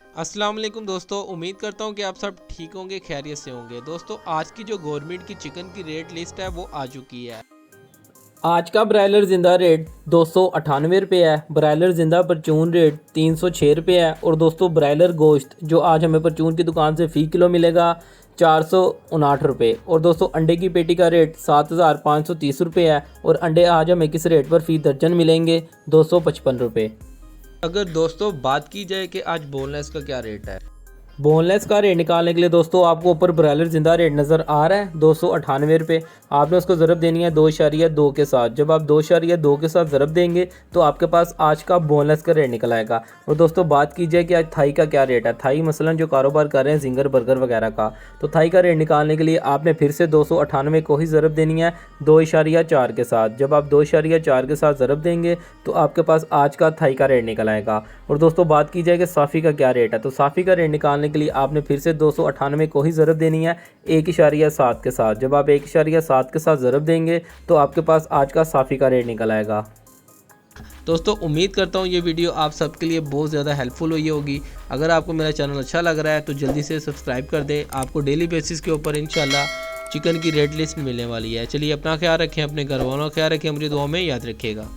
अस्सलाम वालेकुम दोस्तों, उम्मीद करता हूँ कि आप सब ठीक होंगे, खैरियत से होंगे। दोस्तों, आज की जो गवर्नमेंट की चिकन की रेट लिस्ट है वो आ चुकी है। आज का ब्रायलर ज़िंदा रेट 298 रुपये है। ब्रायलर ज़िंदा परचून रेट 306 रुपये है। और दोस्तों ब्रायलर गोश्त जो आज हमें परचून की दुकान से फ़ी किलो मिलेगा 459 रुपये। और दोस्तों अंडे की पेटी का रेट 7530 रुपये है। और अंडे आज हमें किस रेट पर फ़ी दर्जन मिलेंगे 255 रुपये। अगर दोस्तों बात की जाए कि आज बोनलेस का क्या रेट है। बोनलेस का रेट निकालने के लिए दोस्तों आपको ऊपर ब्रायलर ज़िंदा रेट नज़र आ रहा है 298 रुपये। आपने उसको ज़रब देनी है 2.2 के साथ। जब आप 2.2 के साथ ज़रब देंगे तो आपके पास आज का बोनलेस का रेट निकल आएगा। और दोस्तों बात की जाए कि आज थाई का क्या रेट है। थाई मसलन जो कारोबार कर रहे हैं जिंगर बर्गर वगैरह का, तो थाई का रेट निकालने के लिए आपने फिर से 298 को ही ज़रब देनी है 2.4 के साथ। जब आप 2.4 के साथ ज़रब देंगे तो आपके पास आज का थाई का रेट निकल आएगा। और दोस्तों बात की जाए कि साफ़ी का क्या रेट है, तो साफ़ी का रेट निकालने के लिए आपने फिर से 298 को ही ज़रब देनी है 1.7 के साथ। जब आप 1.7 के साथ ज़रब देंगे तो आपके पास आज का साफ़ी का रेट निकल आएगा। दोस्तों उम्मीद करता हूँ ये वीडियो आप सबके लिए बहुत ज़्यादा हेल्पफुल हुई होगी। अगर आपको मेरा चैनल अच्छा लग रहा है तो जल्दी से सब्सक्राइब कर दें। आपको डेली बेसिस के ऊपर इंशाल्लाह चिकन की रेट लिस्ट मिलने वाली है। चलिए अपना ख्याल रखें, अपने घर वालों का ख्याल रखें, मुझे दुआ में याद रखिएगा।